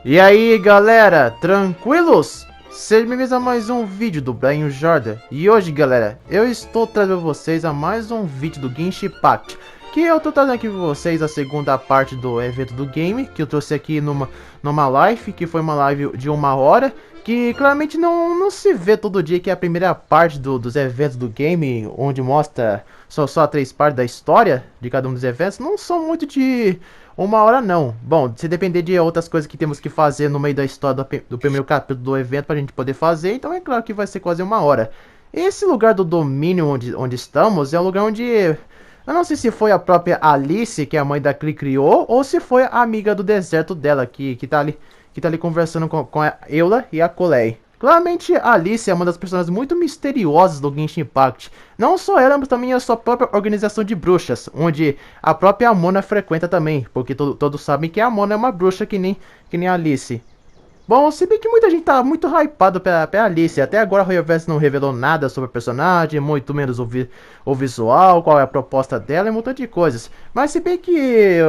E aí galera, tranquilos? Sejam bem-vindos a mais um vídeo do Brian Jordan. E hoje galera, eu estou trazendo vocês a mais um vídeo do GENSHIN IMPACT, que eu estou trazendo aqui para vocês a segunda parte do evento do game, que eu trouxe aqui numa live, que foi uma live de 1 hora, que claramente não se vê todo dia, que é a primeira parte dos eventos do game, onde mostra só 3 partes da história de cada um dos eventos. Não são muito de 1 hora não. Bom, se depender de outras coisas que temos que fazer no meio da história do primeiro capítulo do evento pra gente poder fazer, então é claro que vai ser quase 1 hora. Esse lugar do domínio onde estamos é um lugar onde... eu não sei se foi a própria Alice, que a mãe da Cli criou, ou se foi a amiga do deserto dela, que tá ali conversando com a Eula e a Colei. Claramente a Alice é uma das personagens muito misteriosas do GENSHIN IMPACT. Não só ela, mas também a sua própria organização de bruxas, onde a própria Amona frequenta também, porque todos sabem que a Amona é uma bruxa que nem a Alice. Bom, se bem que muita gente tá muito hypado pela Alice. Até agora a Hoyoverse não revelou nada sobre o personagem, muito menos o visual, qual é a proposta dela e um montão de coisas. Mas se bem que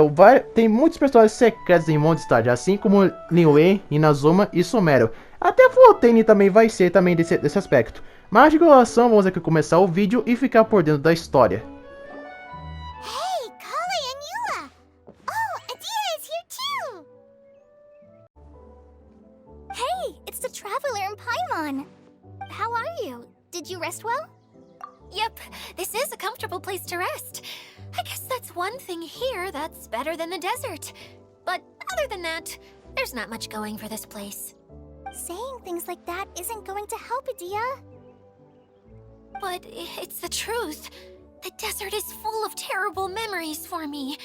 tem muitos personagens secretos em Mondstadt, assim como Linwei, Inazuma e Sumero. Até Fontaine também vai ser também desse aspecto. Mas de enrolação, vamos aqui começar o vídeo e ficar por dentro da história. It's the traveler in Paimon. How are you? Did you rest well? Yep, this is a comfortable place to rest. I guess that's one thing here that's better than the desert. But other than that, there's not much going for this place. Saying things like that isn't going to help, Adia. But it's the truth. The desert is full of terrible memories for me.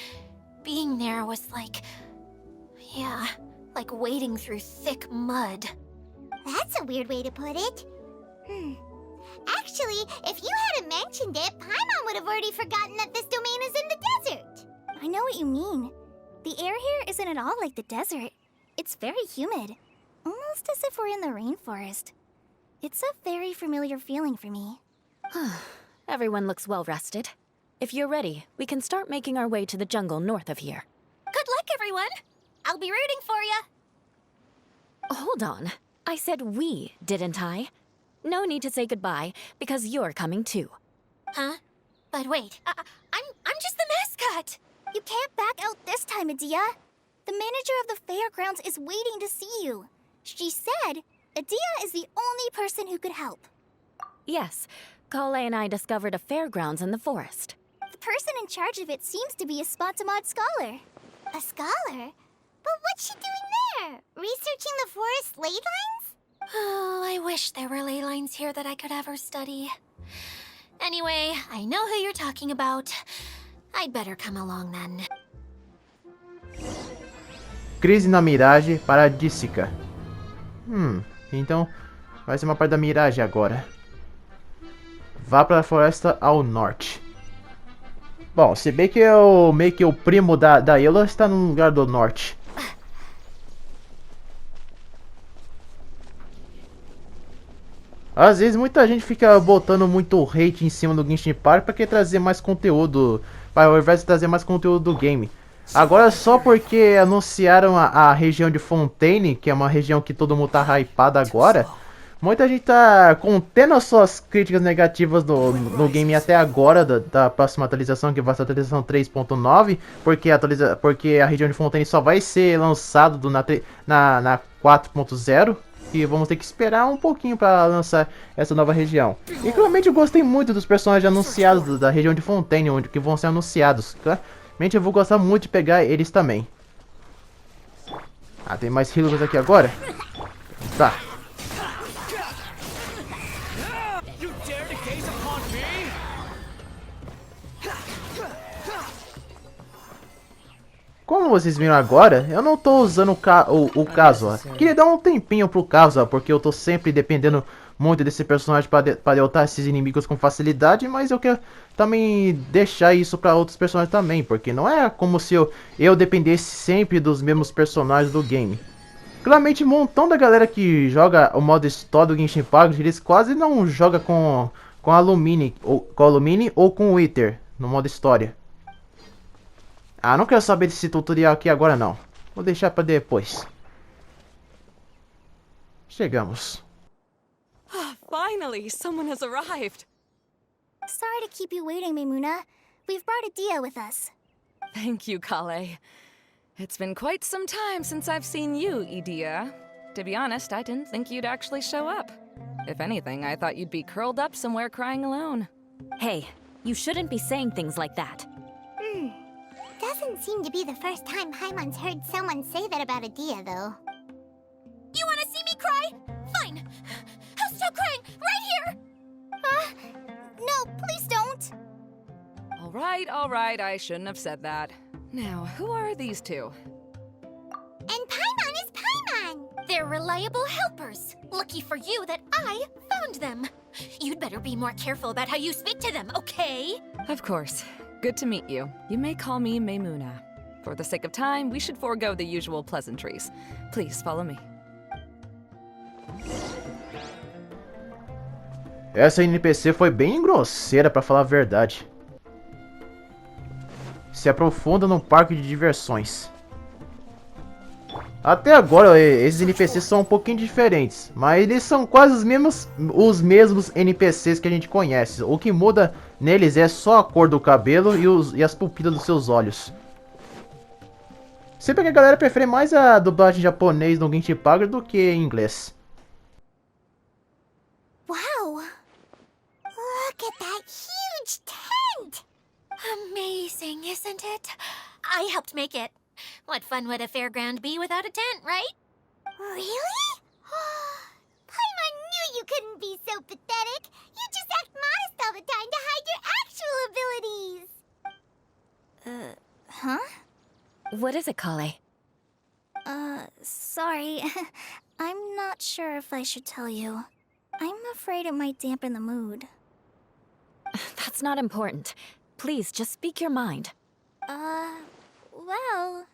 Being there was like wading through thick mud. That's a weird way to put it. Actually, if you hadn't mentioned it, Paimon would have already forgotten that this domain is in the desert. I know what you mean. The air here isn't at all like the desert. It's very humid. Almost as if we're in the rainforest. It's a very familiar feeling for me. Everyone looks well rested. If you're ready, we can start making our way to the jungle north of here. Good luck, everyone! I'll be rooting for you! Hold on. I said we, didn't I? No need to say goodbye, because you're coming too. Huh? But wait, I'm just the mascot! You can't back out this time, Adia. The manager of the fairgrounds is waiting to see you. She said Adia is the only person who could help. Yes, Kale and I discovered a fairgrounds in the forest. The person in charge of it seems to be a Spotamod scholar. A scholar? But what's she doing there? Researching the forest ley lines? Oh, I wish there were ley lines here that I could ever study. Anyway, I know who you're talking about. I'd better come along then. Crise na miragem paradisíaca. Então vai ser uma parte da miragem agora. Vá para a floresta ao norte. Bom, se bem que meio que o primo da Eula está no lugar do norte. Às vezes muita gente fica botando muito hate em cima do GENSHIN IMPACT para que trazer mais conteúdo, para ao invés de trazer mais conteúdo do game. Agora só porque anunciaram a região de Fontaine, que é uma região que todo mundo tá hypado agora, muita gente tá contendo as suas críticas negativas no game até agora, da próxima atualização, que vai ser a atualização 3.9, porque a região de Fontaine só vai ser lançado na 4.0. E vamos ter que esperar um pouquinho para lançar essa nova região. E claramente eu gostei muito dos personagens anunciados da região de Fontaine, que vão ser anunciados. Claramente eu vou gostar muito de pegar eles também. Tem mais healers aqui agora? Tá. Como vocês viram agora, eu não tô usando o Kazuha. Queria dar um tempinho pro Kazuha, porque eu tô sempre dependendo muito desse personagem para derrotar esses inimigos com facilidade, mas eu quero também deixar isso para outros personagens também, porque não é como se eu dependesse sempre dos mesmos personagens do game. Claramente, um montão da galera que joga o modo história do GENSHIN IMPACT, eles quase não joga com Alumine ou com Wither no modo história. Não quero saber desse tutorial aqui agora não. Vou deixar pra depois. Chegamos. Finally, someone has arrived. Sorry to keep you waiting, Maimuna. We've brought Adia with us. Thank you, Kale. It's been quite some time since I've seen you, Idia. To be honest, I didn't think you'd actually show up. If anything, I thought you'd be curled up somewhere crying alone. Hey, you shouldn't be saying things like that. Doesn't seem to be the first time Paimon's heard someone say that about Adia, though. You wanna see me cry? Fine. I'll stop crying right here! No, please don't! All right, I shouldn't have said that. Now, who are these two? And Paimon is Paimon! They're reliable helpers. Lucky for you that I found them. You'd better be more careful about how you speak to them, okay? Of course. Good to meet you. You may call me Maimuna. For the sake of time, we should forego the usual pleasantries. Please follow me. Essa NPC foi bem grosseira, pra falar a verdade. Se aprofunda num parque de diversões. Até agora, esses NPCs são um pouquinho diferentes, mas eles são quase os mesmos NPCs que a gente conhece. O que muda neles é só a cor do cabelo e as pupilas dos seus olhos. Sempre que a galera prefere mais a dublagem japonês no Genshin Impact do que em inglês. Wow! Look at that huge tent! Amazing, isn't it? I helped make it. What fun would a fairground be without a tent, right? Really? Paimon knew you couldn't be so pathetic. You just act modest all the time to hide your actual abilities. Huh? What is it, Kale? Sorry. I'm not sure if I should tell you. I'm afraid it might dampen the mood. That's not important. Please, just speak your mind. Well,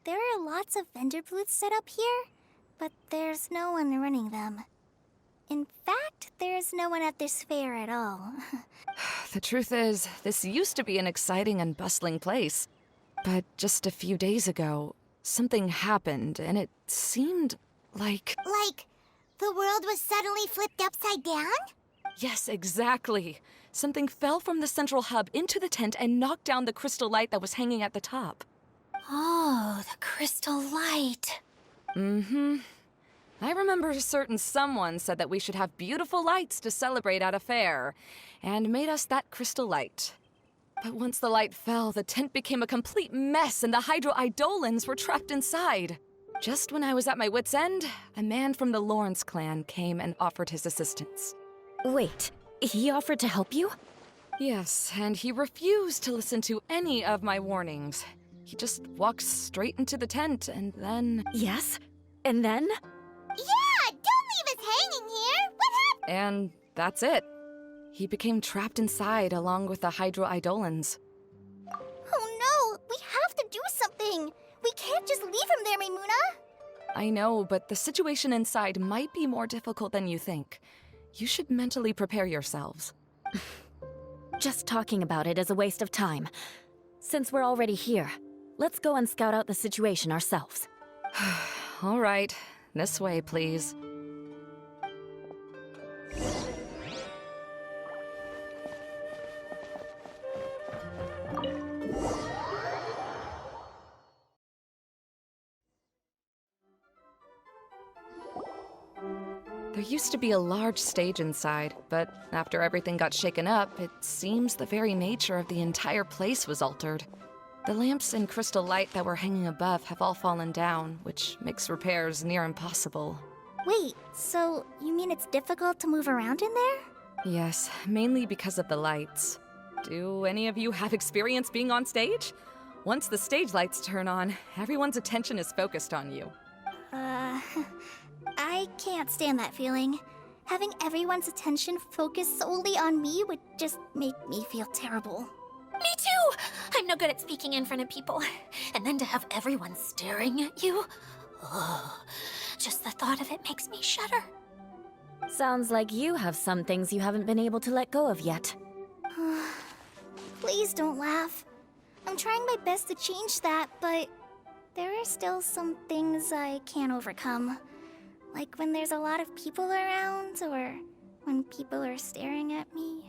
there are lots of vendor booths set up here, but there's no one running them. In fact, there's no one at this fair at all. The truth is, this used to be an exciting and bustling place. But just a few days ago, something happened, and it seemed like... Like, the world was suddenly flipped upside down? Yes, exactly. Something fell from the central hub into the tent and knocked down the crystal light that was hanging at the top. Oh, the crystal light. Mm-hmm. I remember a certain someone said that we should have beautiful lights to celebrate at a fair, and made us that crystal light. But once the light fell, the tent became a complete mess and the Hydro-Eidolons were trapped inside. Just when I was at my wit's end, a man from the Lawrence clan came and offered his assistance. Wait, he offered to help you? Yes, and he refused to listen to any of my warnings. He just walked straight into the tent, and then... Yes? And then? Yeah, don't leave us hanging here! What happened? And that's it. He became trapped inside along with the Hydro-Eidolons. Oh no, we have to do something! We can't just leave him there, Maimuna! I know, but the situation inside might be more difficult than you think. You should mentally prepare yourselves. Just talking about it is a waste of time. Since we're already here, let's go and scout out the situation ourselves. All right, this way, please. There used to be a large stage inside, but after everything got shaken up, it seems the very nature of the entire place was altered. The lamps and crystal light that were hanging above have all fallen down, which makes repairs near impossible. Wait, so you mean it's difficult to move around in there? Yes, mainly because of the lights. Do any of you have experience being on stage? Once the stage lights turn on, everyone's attention is focused on you. I can't stand that feeling. Having everyone's attention focused solely on me would just make me feel terrible. Me too! I'm no good at speaking in front of people. And then to have everyone staring at you? Oh, just the thought of it makes me shudder. Sounds like you have some things you haven't been able to let go of yet. Please don't laugh. I'm trying my best to change that, but there are still some things I can't overcome. Like when there's a lot of people around, or when people are staring at me?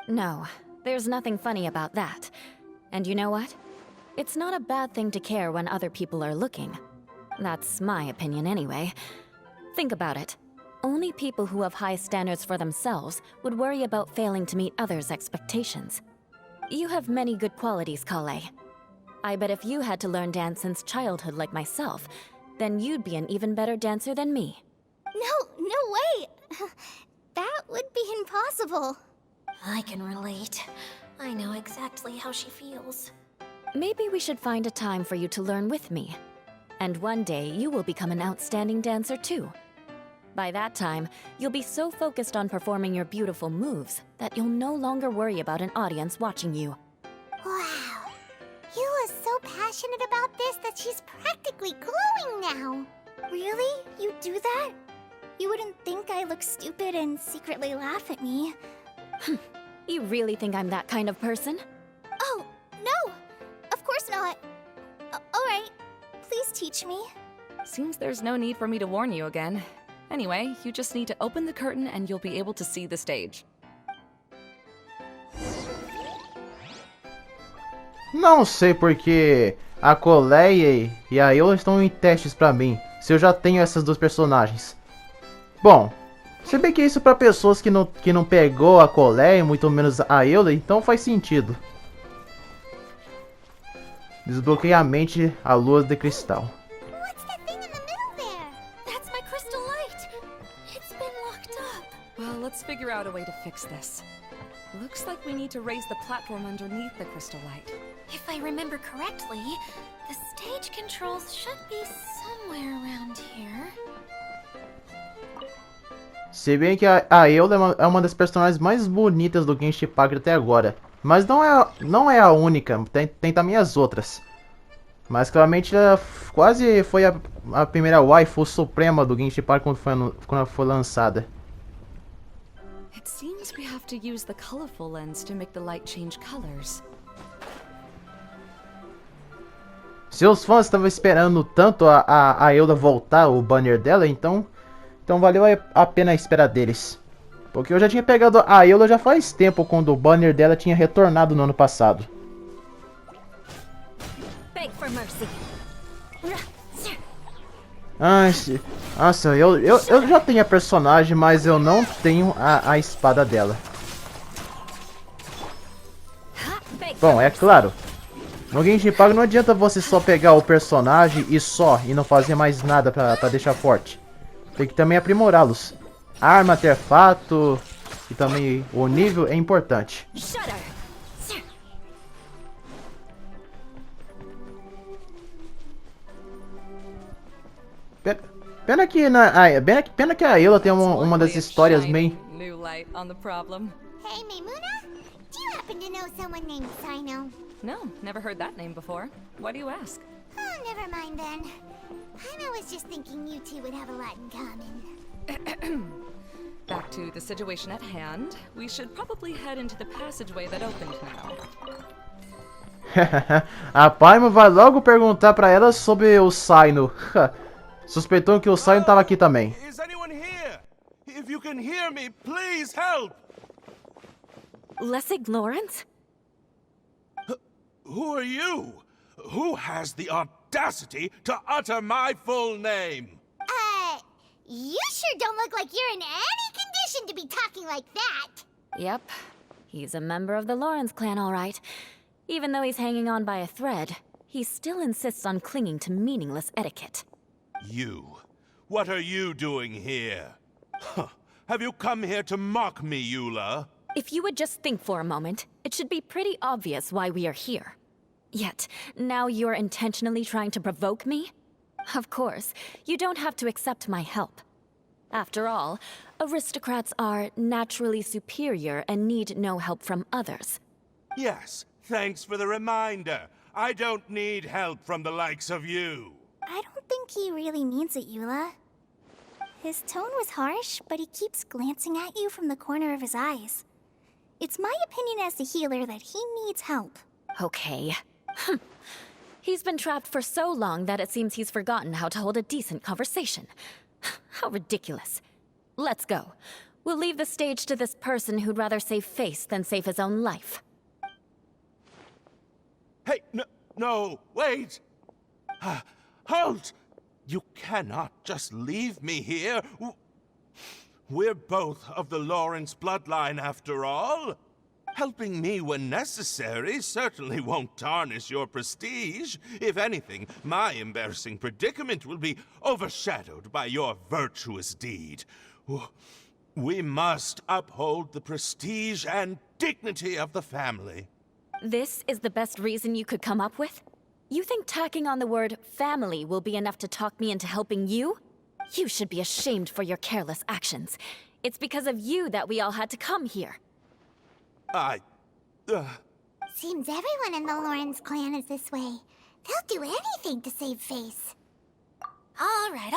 No, there's nothing funny about that. And you know what? It's not a bad thing to care when other people are looking. That's my opinion anyway. Think about it. Only people who have high standards for themselves would worry about failing to meet others' expectations. You have many good qualities, Kale. I bet if you had to learn dance since childhood like myself, then you'd be an even better dancer than me. No way! That would be impossible. I can relate. I know exactly how she feels. Maybe we should find a time for you to learn with me. And one day, you will become an outstanding dancer too. By that time, you'll be so focused on performing your beautiful moves that you'll no longer worry about an audience watching you. Wow. Eula's so passionate about this that she's practically glowing now. Really? You do that? You wouldn't think I look stupid and secretly laugh at me. You really think I'm that kind of person? Oh, no! Of course not. Alright, please teach me. Seems there's no need for me to warn you again. Anyway, you just need to open the curtain and you'll be able to see the stage. Não sei porque a Coleia e a Eula estão em testes pra mim, se eu já tenho essas duas personagens. Bom, se bem que isso pra pessoas que não pegou a Coleia, muito menos a Eula, então faz sentido. Desbloqueie a mente à lua de cristal. What's that thing in the middle there? That's my crystal light. It's been locked up. Well, let's figure out a way to fix this. Looks like we need to raise the platform underneath the crystal light. If I remember correctly, the stage controls should be somewhere around here. Se bem que a Eula é uma das personagens mais bonitas do Genshin Impact até agora. Mas não é a única, tem também as outras. Mas claramente ela quase foi a primeira waifu suprema do Genshin Impact quando ela foi lançada. It seems we have to use the colorful lens to make the light change colors. Seus fãs estavam esperando tanto a Eula voltar, o banner dela, então valeu a pena a espera deles. Porque eu já tinha pegado a Eula já faz tempo, quando o banner dela tinha retornado no ano passado. Beg for mercy. Nossa, eu já tenho a personagem, mas eu não tenho a espada dela. Bom, é claro. No Genshin Impact não adianta você só pegar o personagem e não fazer mais nada pra deixar forte. Tem que também aprimorá-los. Arma, artefato e também o nível é importante. Pena que a Eula tem uma das histórias meio... New light on the problem. Hey, Maimuna? Do you happen to know someone named Sino? No, never heard that name before. Why do you ask? Oh, never mind then. Paimon was just thinking you two would have a lot in common. Back to the situation at hand. We should probably head into the passageway that opened now. A Paimon vai logo perguntar pra ela sobre o Sino. Suspeitou que o Sino tava aqui também. Is anyone here? If you can hear me, please help! Lessig Lawrence? Who are you? Who has the audacity to utter my full name? You sure don't look like you're in any condition to be talking like that. Yep. He's a member of the Lawrence clan, all right. Even though he's hanging on by a thread, he still insists on clinging to meaningless etiquette. You. What are you doing here? Huh. Have you come here to mock me, Eula? If you would just think for a moment, it should be pretty obvious why we are here. Yet, now you're intentionally trying to provoke me? Of course, you don't have to accept my help. After all, aristocrats are naturally superior and need no help from others. Yes, thanks for the reminder. I don't need help from the likes of you. I don't think he really means it, Eula. His tone was harsh, but he keeps glancing at you from the corner of his eyes. It's my opinion as the healer that he needs help. Okay. He's been trapped for so long that it seems he's forgotten how to hold a decent conversation. How ridiculous. Let's go. We'll leave the stage to this person who'd rather save face than save his own life. Hey, no, wait! Halt! You cannot just leave me here. We're both of the Lawrence bloodline, after all. Helping me when necessary certainly won't tarnish your prestige. If anything, my embarrassing predicament will be overshadowed by your virtuous deed. We must uphold the prestige and dignity of the family. This is the best reason you could come up with? You think tacking on the word family will be enough to talk me into helping you? You should be ashamed for your careless actions. It's because of you that we all had to come here. Seems everyone in the Lawrence clan is this way. They'll do anything to save face. All right.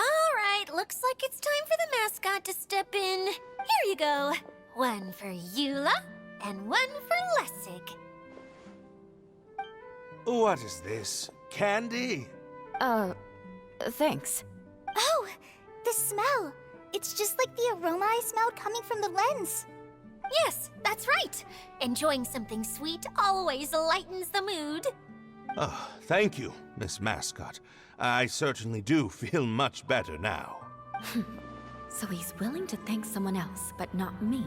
Looks like it's time for the mascot to step in. Here you go. One for Eula, and one for Lessig. What is this? Candy? Thanks. Oh, the smell. It's just like the aroma I smelled coming from the lens. Yes, that's right. Enjoying something sweet always lightens the mood. Oh, thank you, Miss Mascot. I certainly do feel much better now. So he's willing to thank someone else, but not me.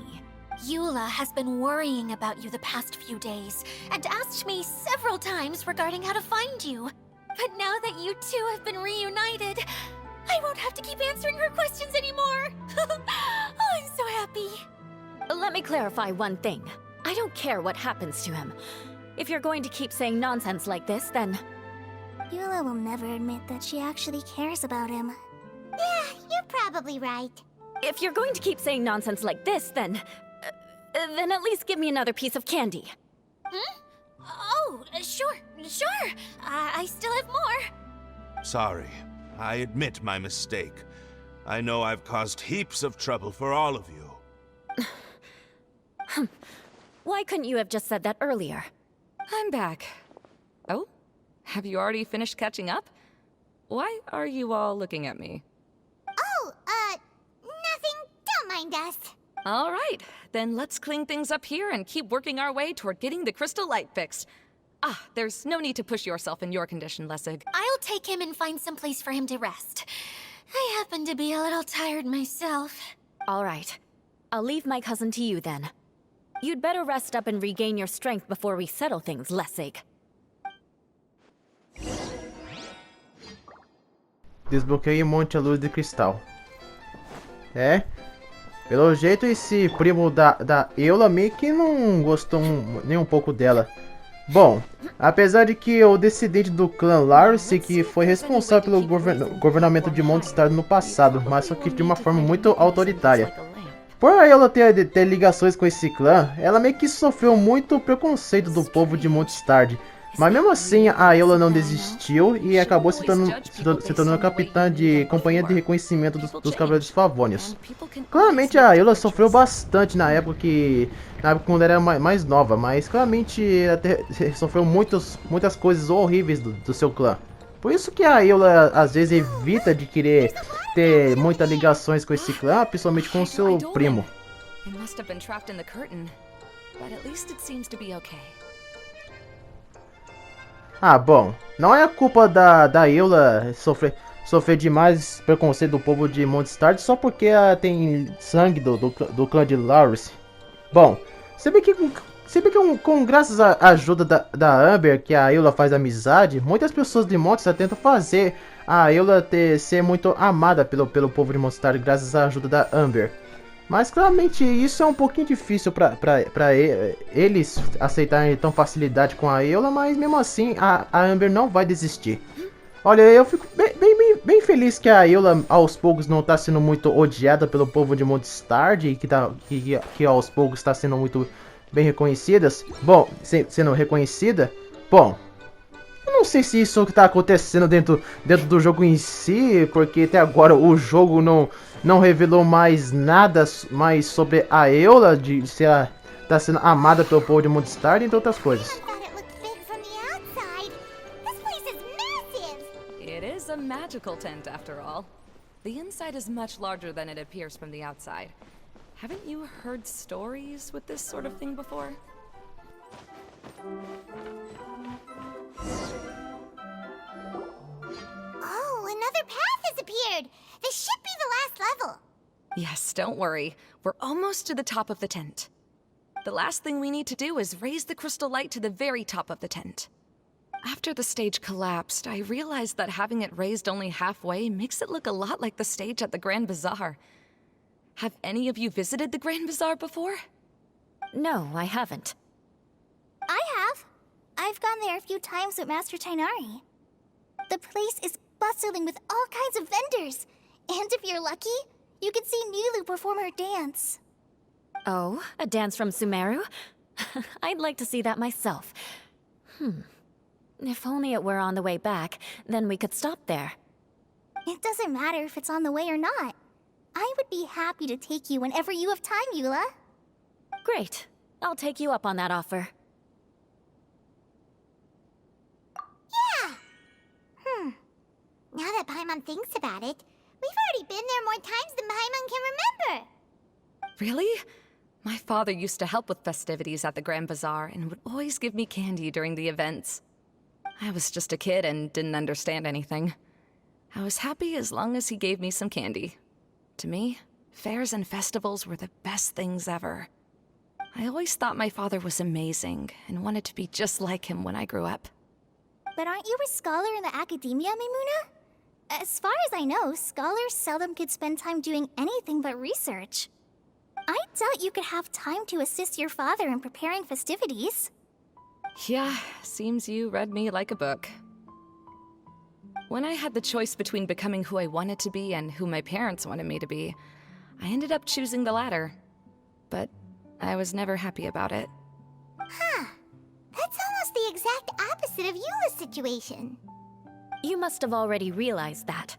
Eula has been worrying about you the past few days, and asked me several times regarding how to find you. But now that you two have been reunited, I won't have to keep answering her questions anymore. Oh, I'm so happy. Let me clarify one thing. I don't care what happens to him. If you're going to keep saying nonsense like this, then... Eula will never admit that she actually cares about him. Yeah, you're probably right. If you're going to keep saying nonsense like this, then at least give me another piece of candy. Hmm? Oh, sure. I still have more. Sorry. I admit my mistake. I know I've caused heaps of trouble for all of you. Why couldn't you have just said that earlier? I'm back. Oh? Have you already finished catching up? Why are you all looking at me? Oh, nothing. Don't mind us. All right, then let's clean things up here and keep working our way toward getting the crystal light fixed. There's no need to push yourself in your condition, Lessig. I'll take him and find some place for him to rest. I happen to be a little tired myself. All right. I'll leave my cousin to you then. You'd better rest up and regain your strength before we settle things, Lessig. Desbloqueei Monte a Luz de Cristal. É. Pelo jeito esse primo da Eula meio que não gostou nem um pouco dela. Bom, apesar de que o descendente do clã Lawrence que foi responsável pelo governamento de Mondstadt no passado, mas só que de uma forma muito autoritária. Por ela ter ligações com esse clã, ela meio que sofreu muito preconceito do povo de Mondstadt. Mas mesmo assim, a Eula não desistiu e acabou se tornando capitã de companhia de reconhecimento dos Cavaleiros Favônios. Claramente a Eula sofreu bastante na época quando era mais nova, mas claramente ela sofreu muitas coisas horríveis do seu clã. Por isso que a Eula às vezes evita de querer ter muitas ligações com esse clã, principalmente com o seu primo. Bom, não é a culpa da Eula sofrer demais preconceito do povo de Mondstadt só porque ela tem sangue do clã de Lawrence. Bom, se bem que graças à ajuda da Amber, que a Eula faz amizade, muitas pessoas de Mondstadt tentam fazer a Eula ser muito amada pelo povo de Mondstadt graças à ajuda da Amber. Mas claramente isso é um pouquinho difícil para eles aceitarem tão facilidade com a Eula, mas mesmo assim a Amber não vai desistir. Olha, eu fico bem feliz que a Eula aos poucos não está sendo muito odiada pelo povo de Mondstadt e que aos poucos está sendo muito bem reconhecidas. Bom, sendo reconhecida. Bom, eu não sei se isso está acontecendo dentro do jogo em si, porque até agora o jogo não revelou mais nada mais sobre a Eula, de se ela está sendo amada pelo povo de Mondstadt, entre outras coisas. It is a magical tent, after all. the inside is much larger than it appears from the outside. Haven't you heard stories with this sort of thing before? Oh, another path has appeared! This should be the last level! Yes, don't worry. We're almost to the top of the tent. The last thing we need to do is raise the crystal light to the very top of the tent. After the stage collapsed, I realized that having it raised only halfway makes it look a lot like the stage at the Grand Bazaar. Have any of you visited the Grand Bazaar before? No, I haven't. I have. I've gone there a few times with Master Tainari. The place is bustling with all kinds of vendors. And if you're lucky, you can see Nulu perform her dance. Oh, a dance from Sumeru? I'd like to see that myself. If only it were on the way back, then we could stop there. It doesn't matter if it's on the way or not. I would be happy to take you whenever you have time, Eula. Great. I'll take you up on that offer. Yeah! Now that Paimon thinks about it, we've already been there more times than Paimon can remember. Really? My father used to help with festivities at the Grand Bazaar and would always give me candy during the events. I was just a kid and didn't understand anything. I was happy as long as he gave me some candy. To me, fairs and festivals were the best things ever. I always thought my father was amazing and wanted to be just like him when I grew up. But aren't you a scholar in the academia, Maimuna? As far as I know, scholars seldom could spend time doing anything but research. I doubt you could have time to assist your father in preparing festivities. Yeah, seems you read me like a book. When I had the choice between becoming who I wanted to be and who my parents wanted me to be, I ended up choosing the latter. But I was never happy about it. Huh. That's almost the exact opposite of Eula's situation. You must have already realized that.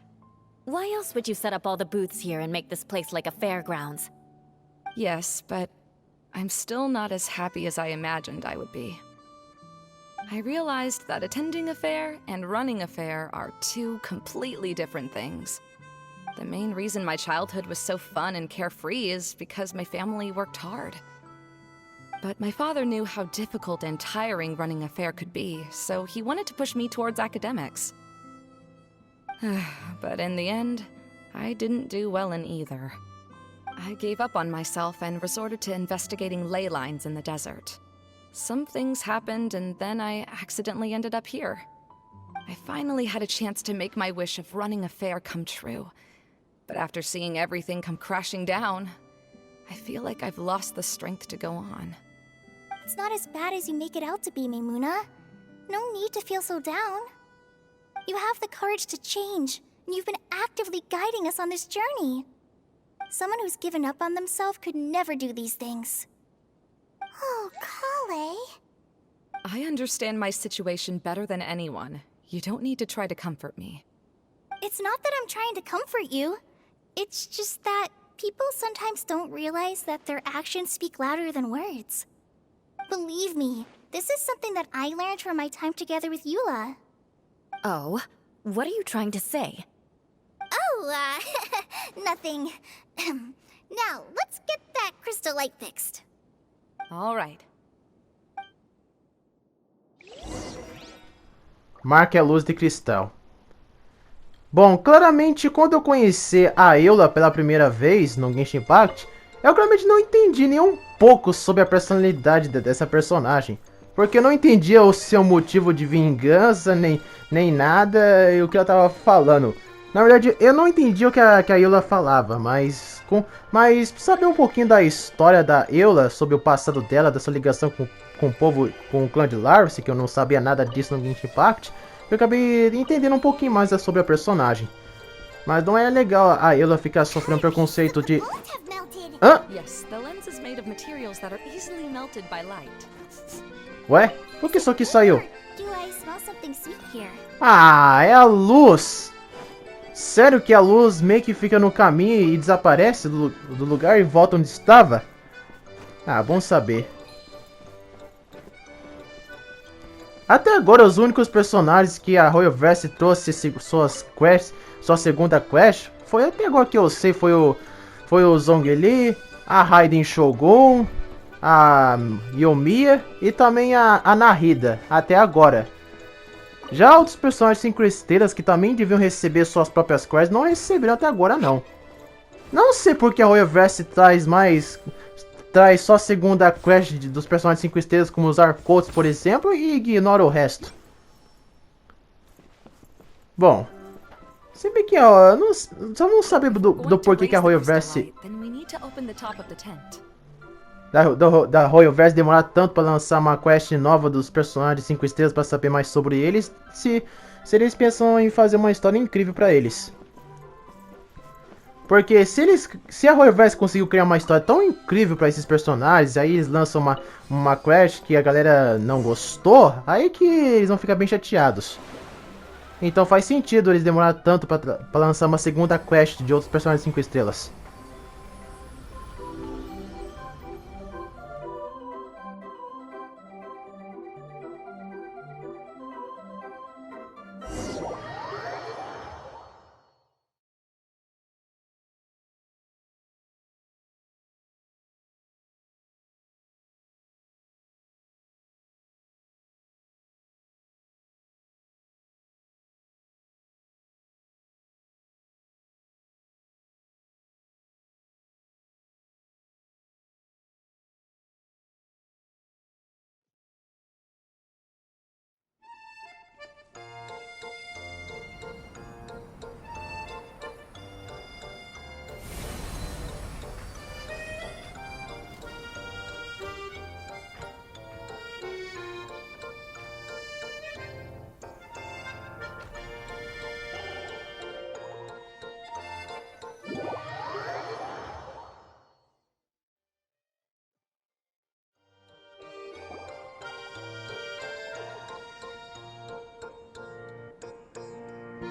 Why else would you set up all the booths here and make this place like a fairgrounds? Yes, but I'm still not as happy as I imagined I would be. I realized that attending a fair and running a fair are two completely different things. The main reason my childhood was so fun and carefree is because my family worked hard. But my father knew how difficult and tiring running a fair could be, so he wanted to push me towards academics. But in the end, I didn't do well in either. I gave up on myself and resorted to investigating ley lines in the desert. Some things happened, and then I accidentally ended up here. I finally had a chance to make my wish of running a fair come true. But after seeing everything come crashing down, I feel like I've lost the strength to go on. It's not as bad as you make it out to be, Maimuna. No need to feel so down. You have the courage to change, and you've been actively guiding us on this journey. Someone who's given up on themselves could never do these things. Oh, Kale. I understand my situation better than anyone. You don't need to try to comfort me. It's not that I'm trying to comfort you. It's just that people sometimes don't realize that their actions speak louder than words. Believe me, this is something that I learned from my time together with Eula. Oh, what are you trying to say? Oh, nothing. Now, let's get that crystal light fixed. All right. Marque a luz de cristal. Bom, claramente quando eu conheci a Eula pela primeira vez no Genshin Impact, eu claramente não entendi nem um pouco sobre a personalidade dessa personagem. Porque eu não entendia o seu motivo de vingança, nem nada e o que ela tava falando. Na verdade, eu não entendi o que a Eula falava, mas saber um pouquinho da história da Eula, sobre o passado dela, da sua ligação com o povo, com o clã de Larvis, que eu não sabia nada disso no Genshin Impact, eu acabei entendendo um pouquinho mais sobre a personagem. Mas não é legal a Eula ficar sofrendo preconceito de... Hã? Yes, the lens is made of materials that are easily melted by light. Ué? Por que isso aqui saiu? Do I smell something sweet here? Ah, é a luz! Sério que a luz meio que fica no caminho e desaparece do lugar e volta onde estava? Ah, bom saber. Até agora, os únicos personagens que a Hoyoverse trouxe sua segunda quest Foi até agora que eu sei, foi o Zhongli, a Raiden Shogun, a Yomiya e também a Nahida, até agora. Já outros personagens 5 estrelas que também deviam receber suas próprias quests não receberam até agora não. Não sei porque a Hoyoverse traz só a segunda quest dos personagens 5 estrelas, como os Arcotes, por exemplo, e ignora o resto. Bom, se bem que ó, só não saber do porquê que a Hoyoverse da Hoyoverse demorar tanto para lançar uma quest nova dos personagens 5 estrelas para saber mais sobre eles, se eles pensam em fazer uma história incrível para eles. Porque se a Hoyoverse conseguiu criar uma história tão incrível para esses personagens, aí eles lançam uma quest que a galera não gostou, aí que eles vão ficar bem chateados. Então faz sentido eles demorar tanto para lançar uma segunda quest de outros personagens 5 estrelas.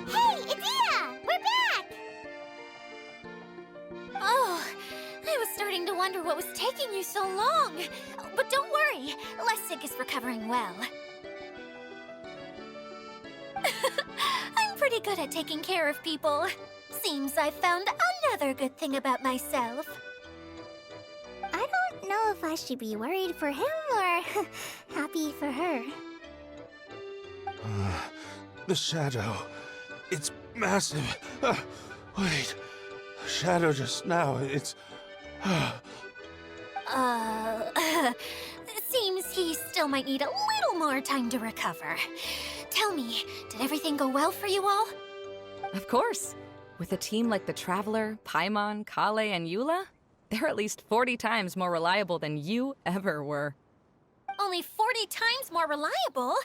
Hey, it's Ida! We're back! Oh, I was starting to wonder what was taking you so long. But don't worry, Lessig is recovering well. I'm pretty good at taking care of people. Seems I found another good thing about myself. I don't know if I should be worried for him or happy for her. The shadow. It's massive. Wait. Shadow just now. It's... Seems he still might need a little more time to recover. Tell me, did everything go well for you all? Of course. With a team like the Traveler, Paimon, Kale, and Eula, they're at least 40 times more reliable than you ever were. Only 40 times more reliable?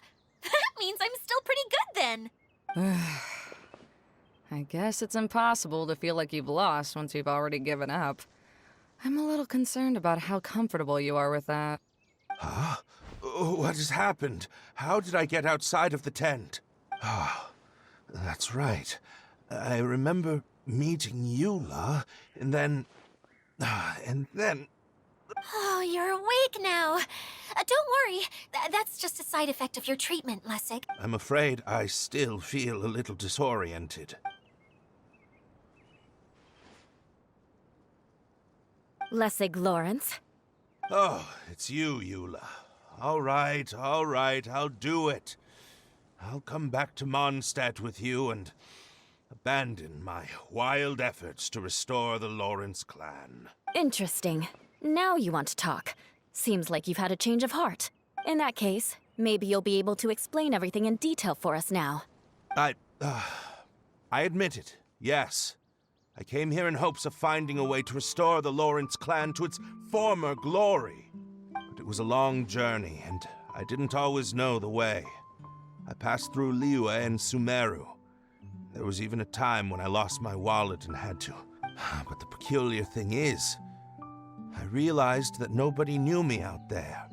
That means I'm still pretty good then. I guess it's impossible to feel like you've lost once you've already given up. I'm a little concerned about how comfortable you are with that. Huh? What has happened? How did I get outside of the tent? Ah, that's right. I remember meeting Eula, and then... Oh, you're awake now. Don't worry, that's just a side effect of your treatment, Lessig. I'm afraid I still feel a little disoriented. Lessig Lawrence. Oh, it's you, Eula. All right, I'll do it. I'll come back to Mondstadt with you and abandon my wild efforts to restore the Lawrence clan. Interesting. Now you want to talk. Seems like you've had a change of heart. In that case, maybe you'll be able to explain everything in detail for us now. I admit it, yes. I came here in hopes of finding a way to restore the Lawrence clan to its former glory. But it was a long journey, and I didn't always know the way. I passed through Liyue and Sumeru. There was even a time when I lost my wallet and had to. But the peculiar thing is, I realized that nobody knew me out there.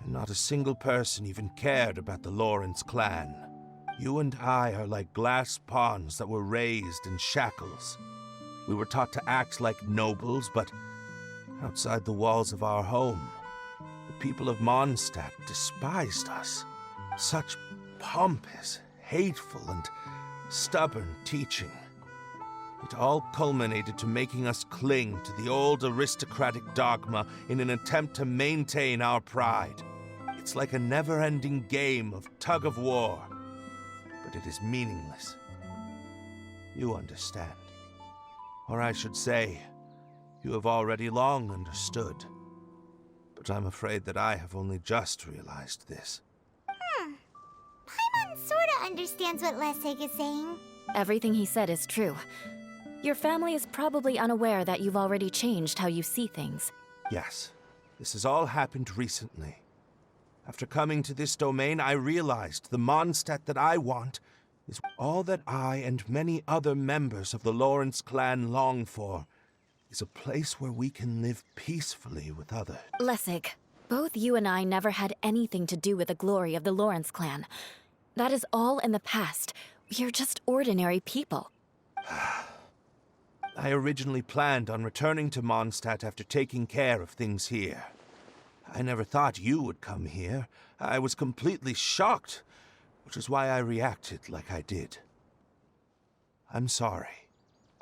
And not a single person even cared about the Lawrence clan. You and I are like glass pawns that were raised in shackles. We were taught to act like nobles, but outside the walls of our home, the people of Mondstadt despised us. Such pompous, hateful, and stubborn teaching. It all culminated to making us cling to the old aristocratic dogma in an attempt to maintain our pride. It's like a never-ending game of tug-of-war, but it is meaningless. You understand. Or I should say, you have already long understood. But I'm afraid that I have only just realized this. Paimon sorta understands what Lessig is saying. Everything he said is true. Your family is probably unaware that you've already changed how you see things. Yes, this has all happened recently. After coming to this domain, I realized the Mondstadt that I want is all that I and many other members of the Lawrence clan long for, is a place where we can live peacefully with others. Lessig, both you and I never had anything to do with the glory of the Lawrence clan. That is all in the past. We are just ordinary people. I originally planned on returning to Mondstadt after taking care of things here. I never thought you would come here. I was completely shocked, which is why I reacted like I did. I'm sorry.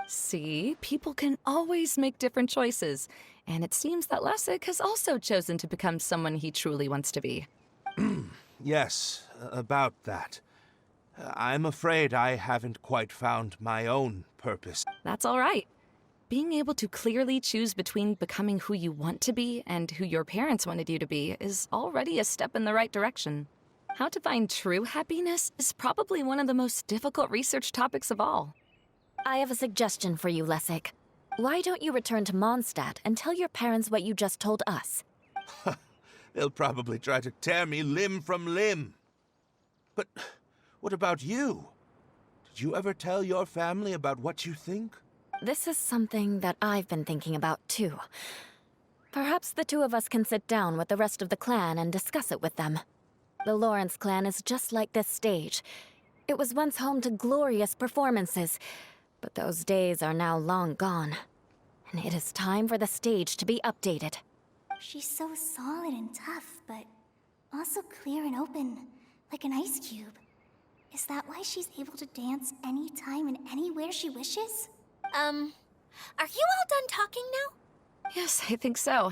See, people can always make different choices, and it seems that Lessig has also chosen to become someone he truly wants to be. Yes, about that. I'm afraid I haven't quite found my own purpose. That's all right. Being able to clearly choose between becoming who you want to be and who your parents wanted you to be is already a step in the right direction. How to find true happiness is probably one of the most difficult research topics of all. I have a suggestion for you, Lessig. Why don't you return to Mondstadt and tell your parents what you just told us? They'll probably try to tear me limb from limb. But what about you? Did you ever tell your family about what you think? This is something that I've been thinking about, too. Perhaps the two of us can sit down with the rest of the clan and discuss it with them. The Lawrence clan is just like this stage. It was once home to glorious performances, but those days are now long gone. And it is time for the stage to be updated. She's so solid and tough, but also clear and open, like an ice cube. Is that why she's able to dance anytime and anywhere she wishes? Are you all done talking now? Yes, I think so.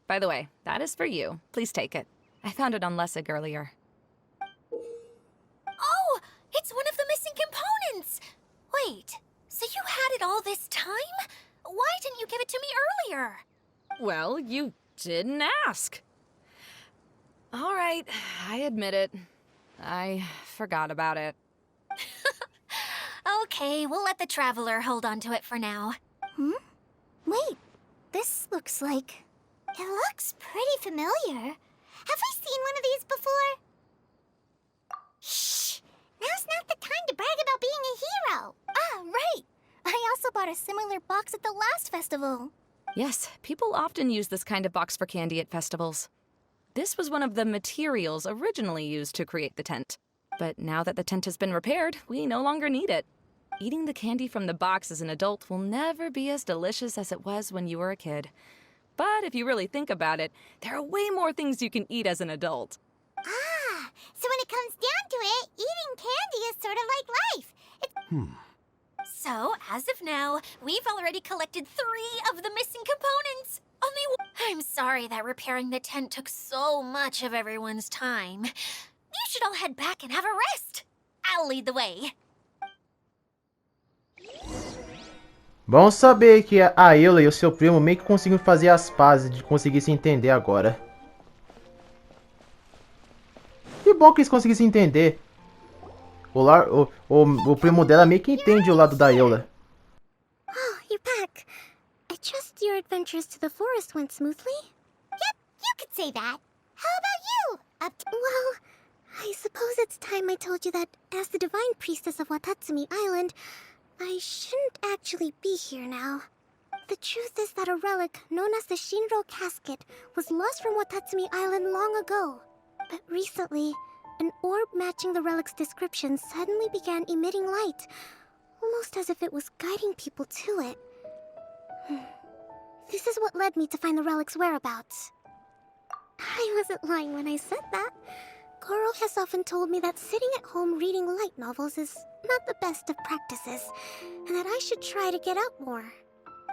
By the way, that is for you. Please take it. I found it on Lessig earlier. Oh, it's one of the missing components! Wait, so you had it all this time? Why didn't you give it to me earlier? Well, you didn't ask. All right, I admit it. I forgot about it. Okay, we'll let the Traveler hold on to it for now. Wait, this looks like... It looks pretty familiar. Have we seen one of these before? Shh! Now's not the time to brag about being a hero! Ah, right! I also bought a similar box at the last festival. Yes, people often use this kind of box for candy at festivals. This was one of the materials originally used to create the tent. But now that the tent has been repaired, we no longer need it. Eating the candy from the box as an adult will never be as delicious as it was when you were a kid. But if you really think about it, there are way more things you can eat as an adult. Ah, so when it comes down to it, eating candy is sort of like life. So, as of now, we've already collected 3 of the missing components. Only I'm sorry that repairing the tent took so much of everyone's time. You should all head back and have a rest. I'll lead the way. Bom saber que a Eula e o seu primo meio que conseguiram fazer as pazes de conseguir se entender agora. Que bom que eles conseguiram se entender. O primo dela meio que entende o lado da Eula. Oh, you're back. I trust your adventures to the forest went smoothly? Yep, you could say that. How about you? Well, I suppose it's time I told you that as the divine priestess of Watatsumi Island, I shouldn't actually be here now. The truth is that a relic known as the Shinro Casket was lost from Watatsumi Island long ago. But recently, an orb matching the relic's description suddenly began emitting light, almost as if it was guiding people to it. This is what led me to find the relic's whereabouts. I wasn't lying when I said that. Go Coral has often told me that sitting at home reading light novels is not the best of practices, and that I should try to get out more.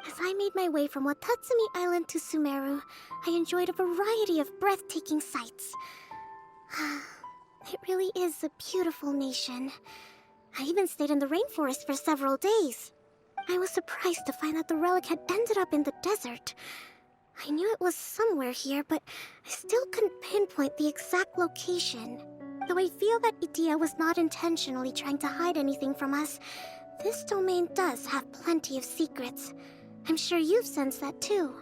As I made my way from Watatsumi Island to Sumeru, I enjoyed a variety of breathtaking sights. It really is a beautiful nation. I even stayed in the rainforest for several days. I was surprised to find that the relic had ended up in the desert. I knew it was somewhere here, but I still couldn't pinpoint the exact location. Though I feel that Idia was not intentionally trying to hide anything from us, this domain does have plenty of secrets. I'm sure you've sensed that too.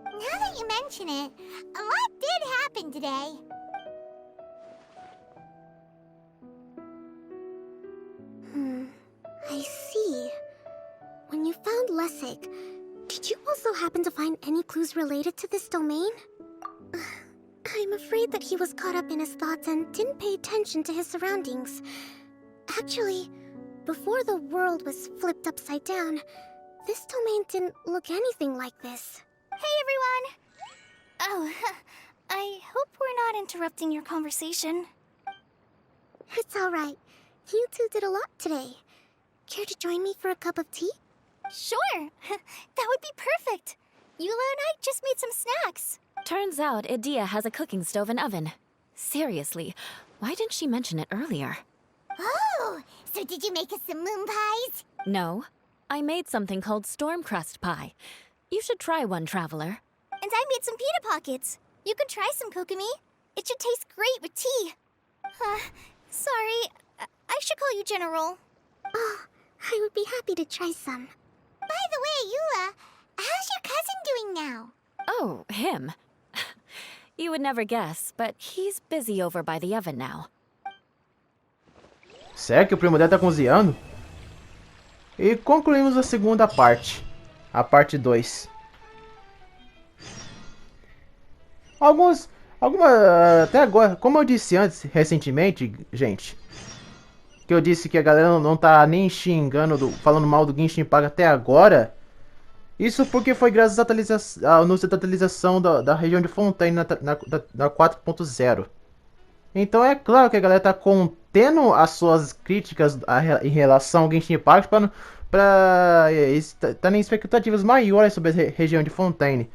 Now that you mention it, a lot did happen today. I see. When you found Lessig, did you also happen to find any clues related to this domain? I'm afraid that he was caught up in his thoughts and didn't pay attention to his surroundings. Actually, before the world was flipped upside down, this domain didn't look anything like this. Hey, everyone! Oh, I hope we're not interrupting your conversation. It's alright. You two did a lot today. Care to join me for a cup of tea? Sure! That would be perfect! Eula and I just made some snacks. Turns out Idia has a cooking stove and oven. Seriously, why didn't she mention it earlier? Oh, so did you make us some moon pies? No, I made something called storm crust pie. You should try one, traveler. And I made some pita pockets. You could try some, Kokomi. It should taste great with tea. Sorry, I should call you General. Oh, I would be happy to try some. By the way, Eula, how's your cousin doing now? Oh, him. You would never guess, but he's busy over by the oven now. Sério que o primo dela tá cozinhando? E concluímos a segunda parte. A parte 2. Até agora, como eu disse antes, recentemente, gente, que eu disse que a galera não tá nem xingando, falando mal do Genshin Impact até agora. Isso porque foi graças à anúncio da atualização da região de Fontaine na 4.0. Então é claro que a galera tá contendo as suas críticas em relação ao Genshin Impact para estar em expectativas maiores sobre a região de Fontaine.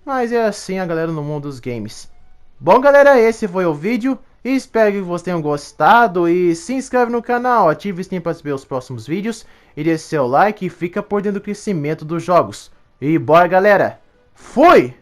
Mas é assim a galera no mundo dos games. Bom galera, esse foi o vídeo. Espero que vocês tenham gostado e se inscreve no canal, ative o sininho para receber os próximos vídeos e deixe seu like e fica por dentro do crescimento dos jogos. E bora galera, fui!